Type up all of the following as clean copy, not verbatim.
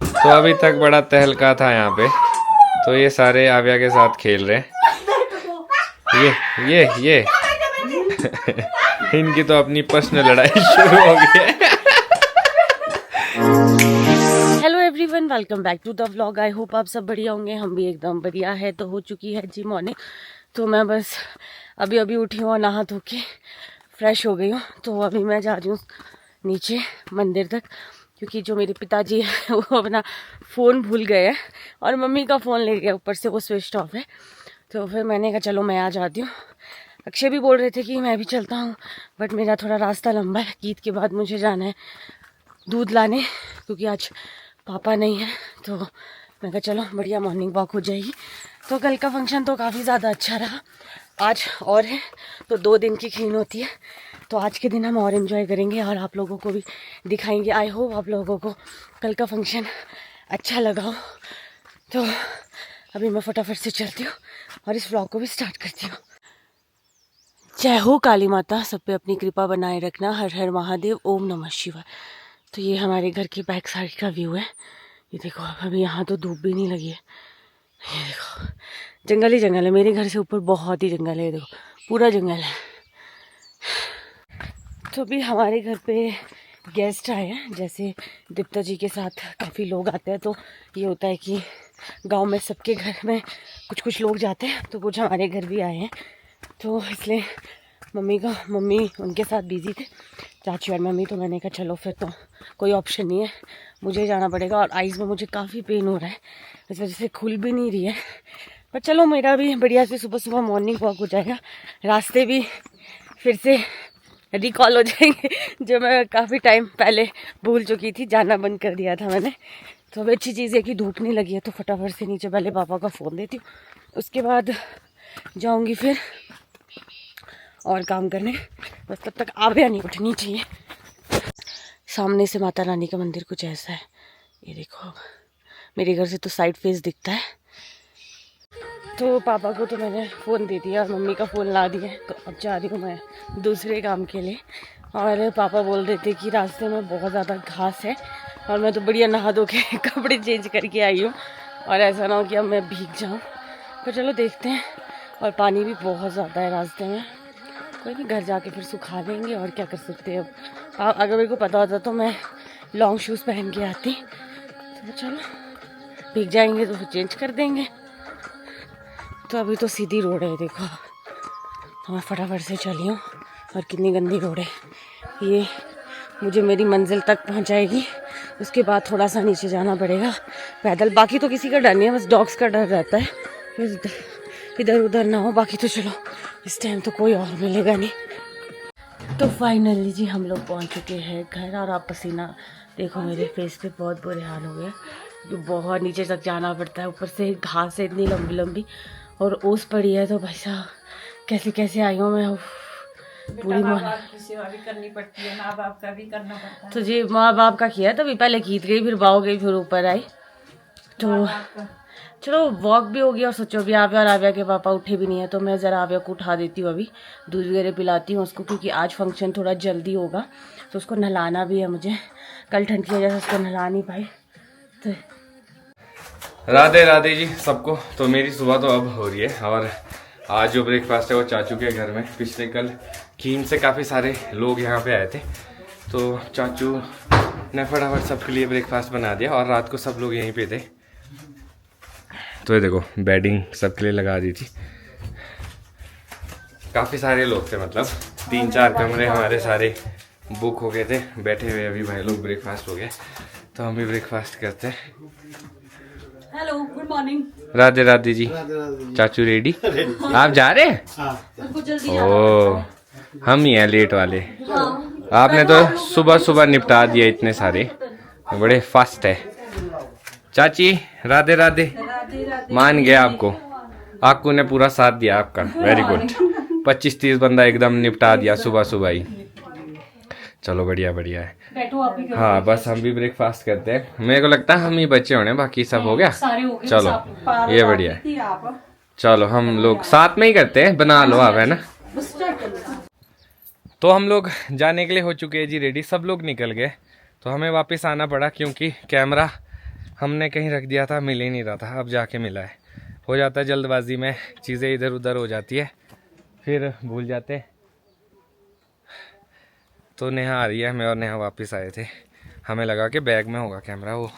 तो अभी तक बड़ा तहलका था यहाँ पे। तो ये सारे आव्या के साथ खेल रहे हैं। ये इनकी तो अपनी पर्सनल लड़ाई शुरू हो गई है। Hello everyone, welcome back to the vlog. I hope आप सब बढ़िया होंगे। हम भी एकदम बढ़िया है। तो हो चुकी है जी मॉर्निंग। तो मैं बस अभी अभी उठी हूँ और नहा धो के फ्रेश हो गई हूँ। तो अभी मैं जा रही हूँ नीचे मंदिर तक, क्योंकि जो मेरे पिताजी है वो अपना फ़ोन भूल गए हैं और मम्मी का फ़ोन ले गए, ऊपर से वो स्विच ऑफ है। तो फिर मैंने कहा चलो मैं आ जाती हूँ। अक्षय भी बोल रहे थे कि मैं भी चलता हूँ, बट मेरा थोड़ा रास्ता लंबा है। ईद के बाद मुझे जाना है दूध लाने, क्योंकि आज पापा नहीं है। तो मैं कहा चलो बढ़िया मॉर्निंग वॉक हो जाएगी। तो कल का फंक्शन तो काफ़ी ज़्यादा अच्छा रहा। आज और है तो 2 दिन की खीन होती है। तो आज के दिन हम और इन्जॉय करेंगे और आप लोगों को भी दिखाएंगे। आई होप आप लोगों को कल का फंक्शन अच्छा लगा हो। तो अभी मैं फटाफट से चलती हूँ और इस व्लॉग को भी स्टार्ट करती हूँ। जय हो काली माता, सब पे अपनी कृपा बनाए रखना। हर हर महादेव, ओम नमः शिवाय। तो ये हमारे घर की बैक साइड का व्यू है। ये देखो, अभी यहाँ तो धूप भी नहीं लगी है। ये देखो, जंगल ही जंगल है। मेरे घर से ऊपर बहुत ही जंगल है। ये देखो, पूरा जंगल है। तो अभी हमारे घर पे गेस्ट आए हैं। जैसे दीप्ता जी के साथ काफ़ी लोग आते हैं, तो ये होता है कि गांव में सबके घर में कुछ कुछ लोग जाते हैं, तो कुछ हमारे घर भी आए हैं। तो इसलिए मम्मी उनके साथ बिजी थे, चाची और मम्मी। तो मैंने कहा चलो फिर तो कोई ऑप्शन नहीं है, मुझे जाना पड़ेगा। और आइज़ में मुझे काफ़ी पेन हो रहा है, इस वजह से खुल भी नहीं रही है। पर चलो, मेरा भी बढ़िया से सुबह सुबह मॉर्निंग वॉक हो जाएगा। रास्ते भी फिर से रिकॉल हो जाएंगे, जो मैं काफ़ी टाइम पहले भूल चुकी थी, जाना बंद कर दिया था मैंने। तो अब अच्छी चीज़ है कि धूप नहीं लगी है। तो फटाफट से नीचे पहले पापा का फ़ोन देती हूँ, उसके बाद जाऊँगी फिर और काम करने। बस तब तक आव्या नहीं उठनी चाहिए। सामने से माता रानी का मंदिर कुछ ऐसा है। ये देखो, मेरे घर से तो साइड फेस दिखता है। तो पापा को तो मैंने फ़ोन दे दिया और मम्मी का फ़ोन ला दिया। तो अब जा रही हूँ मैं दूसरे काम के लिए। और पापा बोल रहे थे कि रास्ते में बहुत ज़्यादा घास है, और मैं तो बढ़िया नहा धो के कपड़े चेंज करके आई हूँ, और ऐसा ना हो कि अब मैं भीग जाऊँ। तो चलो देखते हैं। और पानी भी बहुत ज़्यादा है रास्ते में। कोई नहीं, घर जाके फिर सुखा देंगे, और क्या कर सकते हैं। अब अगर मेरे को पता होता तो मैं लॉन्ग शूज़ पहन के आती। तो चलो, भीग जाएंगे तो फिर चेंज कर देंगे। तो अभी तो सीधी रोड है, देखो। तो मैं फटाफट से चली हूँ, और कितनी गंदी रोड है ये। मुझे मेरी मंजिल तक पहुँचाएगी, उसके बाद थोड़ा सा नीचे जाना पड़ेगा पैदल। बाकी तो किसी का डर नहीं है, बस डॉग्स का डर रहता है, इधर उधर ना हो। बाकी तो चलो, इस टाइम तो कोई और मिलेगा नहीं। तो फाइनली जी हम लोग पहुँच चुके हैं घर। और आप पसीना देखो, मेरे फेस पे बहुत बुरे हाल हो गए। जो बहुत नीचे तक जाना पड़ता है, ऊपर से घास है इतनी लंबी लंबी, और ओस पड़ी है। तो भाई साहब, कैसे कैसे आई हूँ मैं। पूरी की सेवा भी करनी पड़ती है, माँ बाप का भी करना पड़ता है। तो जी माँ बाप का किया, तभी पहले गीत गई, फिर बाव गई, फिर ऊपर आई। तो चलो, वॉक भी हो गया। और सोचो, अभी आव्या और आव्या के पापा उठे भी नहीं है, तो मैं ज़रा आव्या को उठा देती हूँ। अभी दूध वगैरह पिलाती हूँ उसको, क्योंकि आज फंक्शन थोड़ा जल्दी होगा, तो उसको नहलाना भी है मुझे। कल ठंड की वजह से उसको नहला नहीं पाई। तो राधे राधे जी सबको। तो मेरी सुबह तो अब हो रही है, और आज जो ब्रेकफास्ट है वो चाचू के घर में। पिछले कल खीन से काफ़ी सारे लोग यहाँ पे आए थे, तो चाचू ने फटाफट सबके लिए ब्रेकफास्ट बना दिया, और रात को सब लोग यहीं पे थे। तो ये देखो, बेडिंग सबके लिए लगा दी थी। काफ़ी सारे लोग थे, मतलब 3-4 कमरे हमारे सारे बुक हो गए थे। बैठे हुए अभी भाई लोग, ब्रेकफास्ट हो गया, तो हम भी ब्रेकफास्ट करते हैं। Hello, good morning. Radhe Radhe ji. चाचू रेडी? आप जा रहे हैं? ओह, हम ही हैं लेट वाले। आपने तो सुबह सुबह निपटा दिया इतने सारे, बड़े फास्ट है। चाची राधे राधे। मान गया आपको, आपको ने पूरा साथ दिया आपका। Very good. 25-30 बंदा एकदम निपटा दिया सुबह सुबह ही। चलो बढ़िया बढ़िया है। बैठो आप भी। हाँ, बस हम भी ब्रेकफास्ट करते हैं। मेरे को लगता है हम ही बच्चे होने, बाकी सब हो गया। सारे हो गए। चलो, ये बढ़िया है। चलो हम लोग साथ में ही करते हैं, बना लो आप, है ना। तो हम लोग जाने के लिए हो चुके हैं जी रेडी। सब लोग निकल गए, तो हमें वापस आना पड़ा, क्योंकि कैमरा हमने कहीं रख दिया था, मिल ही नहीं रहा था, अब जाके मिला है। हो जाता है जल्दबाजी में, चीज़ें इधर उधर हो जाती है, फिर भूल जाते। तो नेहा आ रही है, मैं और नेहा वापस आए थे, हमें लगा कि बैग में होगा कैमरा, वो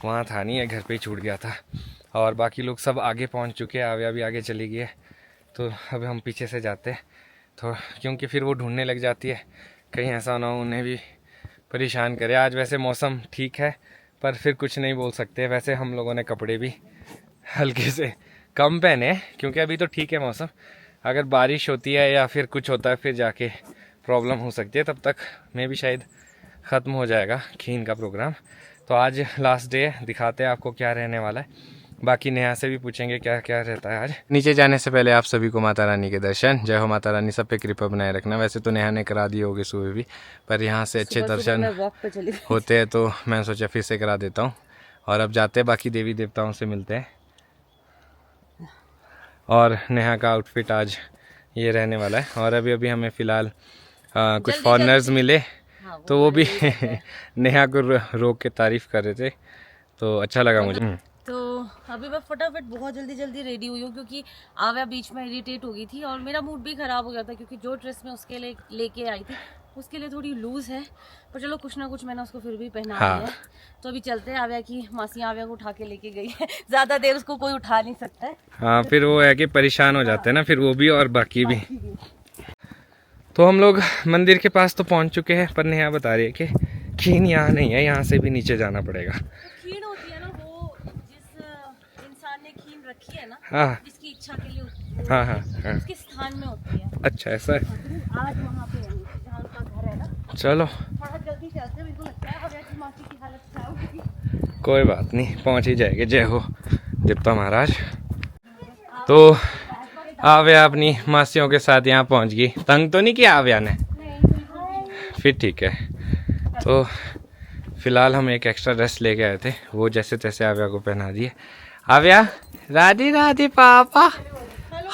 वहाँ था नहीं है, घर पे ही छूट गया था। और बाकी लोग सब आगे पहुँच चुके हैं, आव्या भी आगे चली गई है, तो अब हम पीछे से जाते तो, क्योंकि फिर वो ढूंढने लग जाती है, कहीं ऐसा ना हो उन्हें भी परेशान करे। आज वैसे मौसम ठीक है, पर फिर कुछ नहीं बोल सकते। वैसे हम लोगों ने कपड़े भी हल्के से कम पहने, क्योंकि अभी तो ठीक है मौसम। अगर बारिश होती है या फिर कुछ होता है फिर जाके प्रॉब्लम हो सकती है, तब तक मैं भी शायद ख़त्म हो जाएगा खीन का प्रोग्राम। तो आज लास्ट डे है, दिखाते हैं आपको क्या रहने वाला है। बाकी नेहा से भी पूछेंगे क्या क्या रहता है आज। नीचे जाने से पहले आप सभी को माता रानी के दर्शन। जय हो माता रानी, सब पे कृपा बनाए रखना। वैसे तो नेहा ने करा दिए होंगे सुबह भी, पर यहाँ से अच्छे दर्शन होते हैं तो मैं सोचा फिर से करा देता हूँ। और अब जाते हैं, बाकी देवी देवताओं से मिलते हैं। और नेहा का आउटफिट आज ये रहने वाला है। और अभी अभी हमें फ़िलहाल कुछ फॉरेनर्स मिले, तो वो भी नेहा को रोक के तारीफ़ कर रहे थे, तो अच्छा लगा मुझे। तो अभी मैं फटाफट बहुत जल्दी रेडी हुई हूँ, क्योंकि आव्या बीच में इरिटेट हो गई थी और मेरा मूड भी ख़राब हो गया था, क्योंकि जो ड्रेस मैं उसके लिए लेके आई थी उसके लिए थोड़ी लूज़ है, पर चलो कुछ ना कुछ मैंने उसको फिर भी पहना दिया है। तो अभी चलते हैं, आव्या की मासी आव्या को उठा के लेके गई है, ज़्यादा देर उसको कोई उठा नहीं सकता है। हाँ, फिर वो है कि परेशान हो जाते हैं ना, फिर वो भी और बाकी भी। तो हम लोग मंदिर के पास तो पहुँच चुके हैं, पर नेहा बता रही है कि खीन यहाँ नहीं है, यहाँ से भी नीचे जाना पड़ेगा। खीन होती है ना वो, जिस इंसान ने खीन रखी है ना, हाँ, जिसकी इच्छा के लिए हाँ हाँ हाँ, उसके स्थान में होती है। अच्छा ऐसा है। आज वहाँ पे है, जहाँ उनका घर है ना। चलो थोड़ा जल्दी चलते हैं, मेरे को लगता है आव्या की मासी की हालत खराब होगी। कोई बात नहीं, पहुँच ही जाएंगे। जय हो देवता महाराज। तो आव्या अपनी मासियों के साथ यहाँ पहुँच गई। तंग तो नहीं किया आव्या ने? फिर ठीक है। तो फिलहाल हम एक एक्स्ट्रा ड्रेस लेके आए थे, वो जैसे तैसे आव्या को पहना दिए। आव्या, राधे राधे पापा।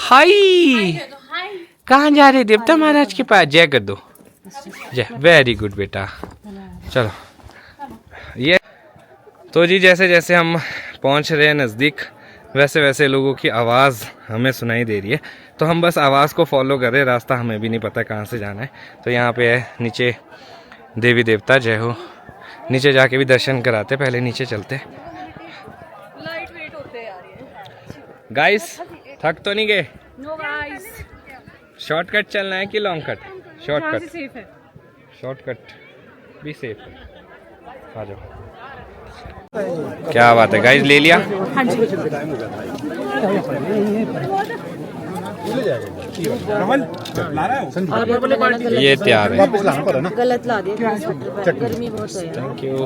हाय, कहाँ जा रहे? देवता महाराज के पास। जय कर दो, जय। वेरी गुड बेटा, चलो। ये तो जी जैसे जैसे हम पहुँच रहे हैं नज़दीक, वैसे वैसे लोगों की आवाज़ हमें सुनाई दे रही है, तो हम बस आवाज़ को फॉलो कर रहे हैं। रास्ता हमें भी नहीं पता कहाँ से जाना है। तो यहाँ पे है नीचे देवी देवता। जय हो। नीचे जाके भी दर्शन कराते, पहले नीचे चलते। लाइट वेट होते हैं यार ये। गाइस, थक तो नहीं गए? No guys. शॉर्टकट चलना है कि लॉन्ग कट? शॉर्टकट। सेफ है। शॉर्टकट भी सेफ है। आ जाओ। क्या बात है गाइस, ले लिया? हाँ जी। ये तैयार है। गलत ला दिया, गर्मी बहुत है। Thank you.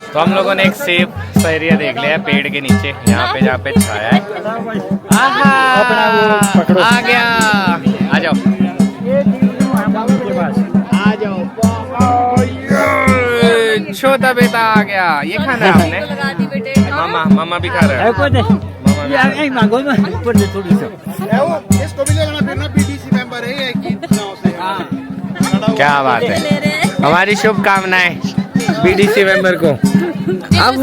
तो हम लोगों ने एक सेब सा एरिया देख लिया है पेड़ के नीचे, यहाँ पे जहाँ पे छाया है। आहा, आ गया। आ जाओ, आ जाओ। छोटा बेटा आ गया। ये खाना है आपने? मामा, मामा भी खा रहा है। क्या बात है, हमारी शुभकामनाएं बीडीसी मेंबर को। आप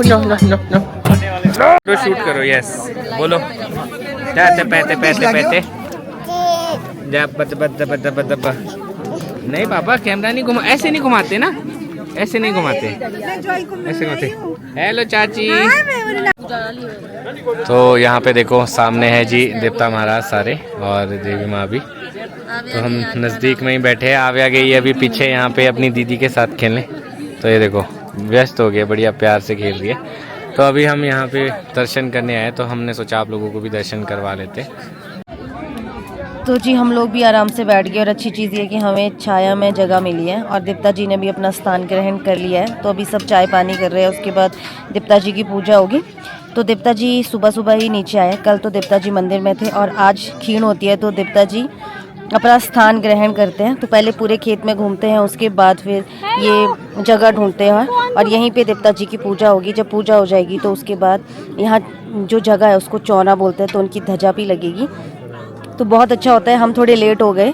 तो शूट करो। यस, बोलो। पैते पैते पैते पैते। नहीं पापा, कैमरा नहीं घुमा, ऐसे नहीं घुमाते ना, ऐसे नहीं घुमाते, ऐसे घुमाते। हेलो चाची। तो यहाँ पे देखो सामने है जी देवता महाराज सारे और देवी माँ भी। तो हम नज़दीक में ही बैठे हैं। आव्या गई अभी पीछे यहाँ पे अपनी दीदी के साथ खेलने, तो ये देखो व्यस्त हो गया, बढ़िया प्यार से खेल रही है। तो अभी हम यहाँ पे दर्शन करने आए, तो हमने सोचा आप लोगों को भी दर्शन करवा लेते। तो जी हम लोग भी आराम से बैठ गए, और अच्छी चीज़ ये कि हमें छाया में जगह मिली है, और देवता जी ने भी अपना स्थान ग्रहण कर लिया है। तो अभी सब चाय पानी कर रहे हैं, उसके बाद देवता जी की पूजा होगी। तो देवता जी सुबह सुबह ही नीचे आए। कल तो देवता जी मंदिर में थे, और आज खीण होती है, तो देवता जी अपना स्थान ग्रहण करते हैं। तो पहले पूरे खेत में घूमते हैं, उसके बाद फिर ये जगह ढूंढते हैं, और यहीं पे देवता जी की पूजा होगी। जब पूजा हो जाएगी तो उसके बाद यहाँ जो जगह है उसको चौना बोलते हैं, तो उनकी ध्वजा भी लगेगी। तो बहुत अच्छा होता है। हम थोड़े लेट हो गए,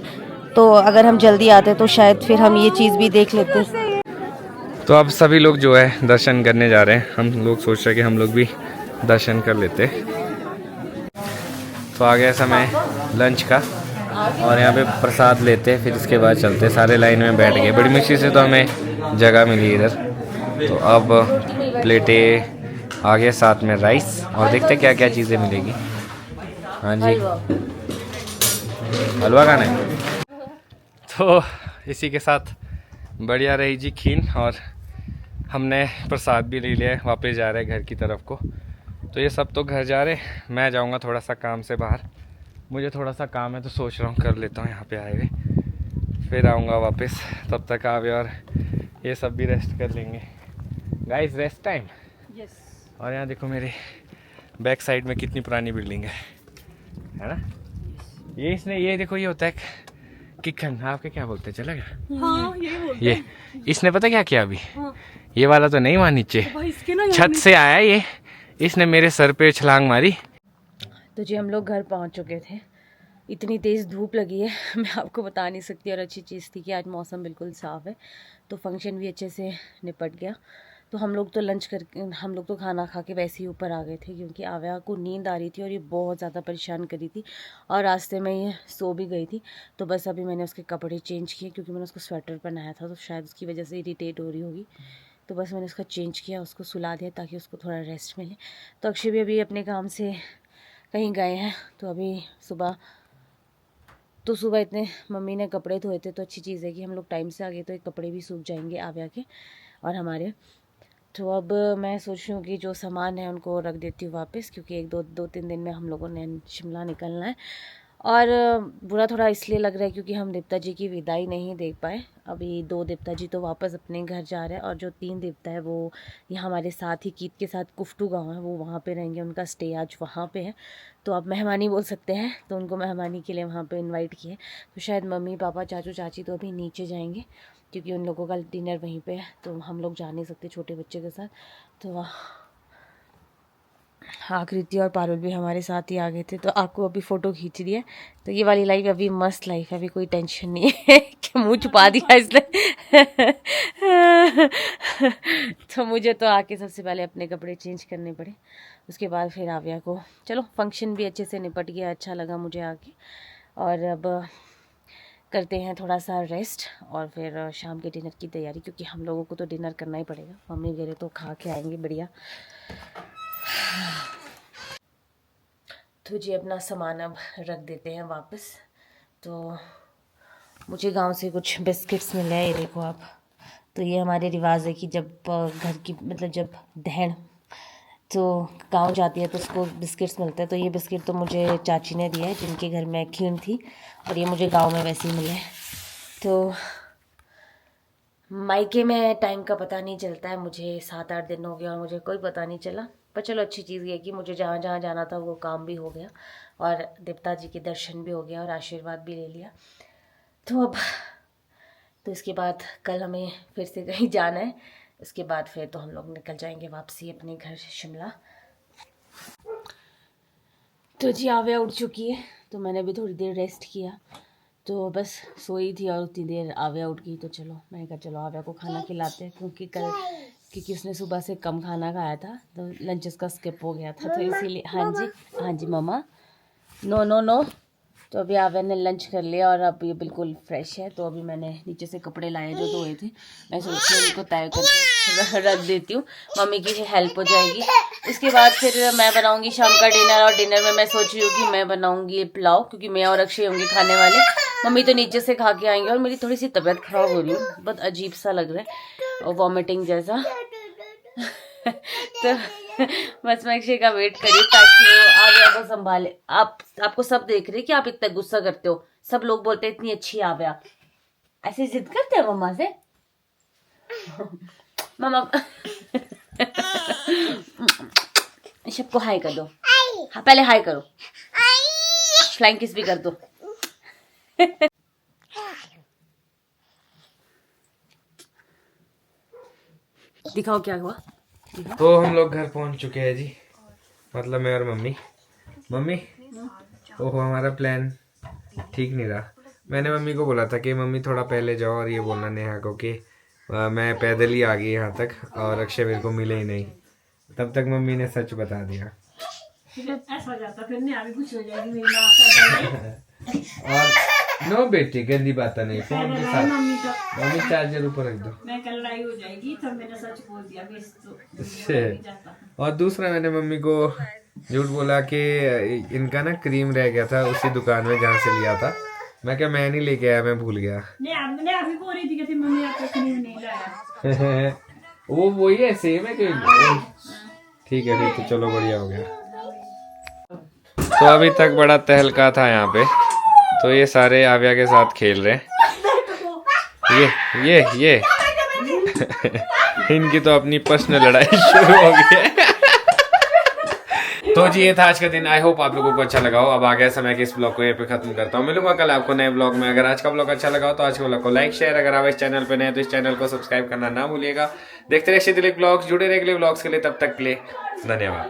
तो अगर हम जल्दी आते तो शायद फिर हम ये चीज़ भी देख लेते। तो अब सभी लोग जो है दर्शन करने जा रहे हैं। हम लोग सोच रहे हैं कि हम लोग भी दर्शन कर लेते। तो आ गया समय लंच का और यहाँ पे प्रसाद लेते, फिर इसके बाद चलते। सारे लाइन में बैठ गए, बड़ी मुश्किल से तो हमें जगह मिली इधर। तो अब प्लेटें आ गया, साथ में राइस, और देखते क्या क्या चीज़ें मिलेगी। हाँ जी, हलवा खाना है। तो इसी के साथ बढ़िया रही जी खीन, और हमने प्रसाद भी ले लिया है। वापस जा रहे हैं घर की तरफ को। तो ये सब तो घर जा रहे, मैं जाऊंगा थोड़ा सा काम से बाहर। मुझे थोड़ा सा काम है तो सोच रहा हूँ कर लेता हूँ यहाँ पे आए हुए, फिर आऊँगा वापस। तब तक आवे और ये सब भी रेस्ट कर लेंगे। Guys rest time. यस। और यहाँ देखो मेरे बैक साइड में कितनी पुरानी बिल्डिंग है ना। ये इसने, ये देखो, ये होता है किचन, आपके क्या बोलते हैं, चला गया। हाँ, ये बोलते ये इसने पता क्या किया अभी। हाँ। ये वाला तो नहीं, वहाँ नीचे ना छत से आया ये, इसने मेरे सर पे छलांग मारी। तो जी हम लोग घर पहुंच चुके थे। इतनी तेज़ धूप लगी है मैं आपको बता नहीं सकती। और अच्छी चीज़ थी कि आज मौसम बिल्कुल साफ़ है, तो फंक्शन भी अच्छे से निपट गया। तो हम लोग तो खाना खा के वैसे ही ऊपर आ गए थे, क्योंकि आव्या को नींद आ रही थी और ये बहुत ज़्यादा परेशान करी थी, और रास्ते में ये सो भी गई थी। तो बस अभी मैंने उसके कपड़े चेंज किए, क्योंकि मैंने उसको स्वेटर पहनाया था, तो शायद उसकी वजह से इरिटेट हो रही होगी। तो बस मैंने उसका चेंज किया, उसको सुला दिया ताकि उसको थोड़ा रेस्ट मिले। तो अक्षय भी अभी अपने काम से कहीं गए हैं। तो अभी सुबह इतने मम्मी ने कपड़े धोए थे, तो अच्छी चीज़ है कि हम लोग टाइम से आ गए, तो एक कपड़े भी सूख जाएंगे आव्या के और हमारे। तो अब मैं सोच रही हूँ कि जो सामान है उनको रख देती हूँ वापस, क्योंकि दो तीन दिन में हम लोगों ने शिमला निकलना है। और बुरा थोड़ा इसलिए लग रहा है क्योंकि हम देवता जी की विदाई नहीं देख पाए। अभी 2 देवता जी तो वापस अपने घर जा रहे हैं, और जो 3 देवता है वो यहाँ हमारे साथ ही कीत के साथ कुफ्टू गांव है, वो वहाँ पे रहेंगे। उनका स्टे आज वहाँ पे है, तो आप मेहमानी बोल सकते हैं। तो उनको मेहमानी के लिए वहाँ पे इनवाइट किए। तो शायद मम्मी पापा चाचू चाची तो अभी नीचे जाएंगे, क्योंकि उन लोगों का डिनर वहीं पे है। तो हम लोग जा नहीं सकते छोटे बच्चे के साथ। तो आकृति और पारुल भी हमारे साथ ही आ गए थे, तो आपको अभी फ़ोटो खींच रही है। तो ये वाली लाइफ अभी मस्त लाइफ है, अभी कोई टेंशन नहीं है कि मुँह छुपा दिया इसने तो मुझे तो आके सबसे पहले अपने कपड़े चेंज करने पड़े, उसके बाद फिर आव्या को। चलो फंक्शन भी अच्छे से निपट गया, अच्छा लगा मुझे आके। और अब करते हैं थोड़ा सा रेस्ट, और फिर शाम के डिनर की तैयारी, क्योंकि हम लोगों को तो डिनर करना ही पड़ेगा। मम्मी वगैरह तो खा के आएंगे बढ़िया। तो जी अपना सामान अब रख देते हैं वापस। तो मुझे गांव से कुछ बिस्किट्स मिले हैं, ये देखो आप। तो ये हमारे रिवाज है कि जब घर की जब बहन तो गांव जाती है तो उसको बिस्किट्स मिलते हैं। तो ये बिस्किट तो मुझे चाची ने दिया है, जिनके घर में खीर थी, और ये मुझे गांव में वैसे ही मिले। तो मायके में टाइम का पता नहीं चलता है। मुझे 7-8 दिन हो गया और मुझे कोई पता नहीं चला। पर चलो अच्छी चीज़ ये कि मुझे जहाँ जहाँ जाना था वो काम भी हो गया, और देवता जी के दर्शन भी हो गया, और आशीर्वाद भी ले लिया। तो अब इसके बाद कल हमें फिर से कहीं जाना है। उसके बाद फिर तो हम लोग निकल जाएंगे वापसी अपने घर से शिमला। तो जी आव्या उठ चुकी है, तो मैंने भी थोड़ी देर रेस्ट किया। तो बस सोई थी और उतनी देर आव्या उठ गई। तो चलो मैंने कहा चलो आव्या को खाना खिलाते हैं, क्योंकि उसने सुबह से कम खाना खाया था, तो लंच उसका स्किप हो गया था। तो इसीलिए हाँ जी मम्मा, नो। तो अभी आव्या ने लंच कर लिया और अब ये बिल्कुल फ्रेश है। तो अभी मैंने नीचे से कपड़े लाए जो धोए थे, मैं सोच रही हूँ उनको तय करके रख देती हूँ, मम्मी की हेल्प हो जाएगी। उसके बाद फिर मैं बनाऊंगी शाम का डिनर, और डिनर में मैं सोच रही हूँ कि मैं बनाऊंगी पुलाव, क्योंकि मैं और अक्षय होंगे खाने वाले। मम्मी तो नीचे से खा के आएंगे, और मेरी थोड़ी सी तबीयत खराब हो रही है, बहुत अजीब सा लग रहा है, और वॉमिटिंग जैसा तो बस मैं अक्षय का वेट करी ताकि वो आव्या को संभाले। आपको सब देख रहे कि आप इतना गुस्सा करते हो, सब लोग बोलते हैं इतनी अच्छी आव्या, ऐसे जिद करते हैं मम्मा से मम्मा सबको हाय कर दो। हाँ पहले हाय करो, फ्लाइंग किस भी कर दो दिखाओ क्या हुआ। तो हम लोग घर पहुंच चुके हैं जी, मतलब मैं और मम्मी। ओहो हमारा प्लान ठीक नहीं रहा। मैंने मम्मी को बोला था कि मम्मी थोड़ा पहले जाओ, और ये बोलना नेहा को कि मैं पैदल ही आ गई यहाँ तक और अक्षय मेरे को मिले ही नहीं। तब तक मम्मी ने सच बता दिया। ऐसा हो जाता फिर नहीं आगे कुछ हो जाएगी मेरी माँ और नो बेटी गंदी बात नहीं, फोन के साथ मम्मी का मम्मी चार्जर ऊपर रख दो। मैं कल लड़ाई हो जाएगी तो मैंने सच बोल दिया कि और दूसरा मैंने मम्मी को झूठ बोला कि इनका ना क्रीम रह गया था उसी दुकान में जहाँ से लिया था। मैं क्या मैं नहीं लेके आया, मैं भूल गया। नहीं अभी बोल रही थी कि मम्मी आपको क्रीम नहीं लाया। वो वही है, सेम है कि ठीक है फिर तो चलो बढ़िया हो गया। तो अभी तक बड़ा तहलका था यहाँ पे, तो ये सारे आव्या के साथ खेल रहे हैं। ये इनकी तो अपनी पर्सनल लड़ाई शुरू हो गई है। तो जी ये था आज का दिन। आई होप आप लोगों को अच्छा लगा हो। अब आ गया समय कि इस ब्लॉग को यहाँ पे खत्म करता हूँ। मिलूंगा कल आपको नए ब्लॉग में। अगर आज का ब्लॉग अच्छा लगा हो तो आज के ब्लॉग को लाइक शेयर, अगर आप इस चैनल पे नए तो इस चैनल को सब्सक्राइब करना ना भूलिएगा। देखते रहिए दिलीप ब्लॉग्स, जुड़े रहिए अगले ब्लॉग्स के लिए। तब तक के लिए धन्यवाद।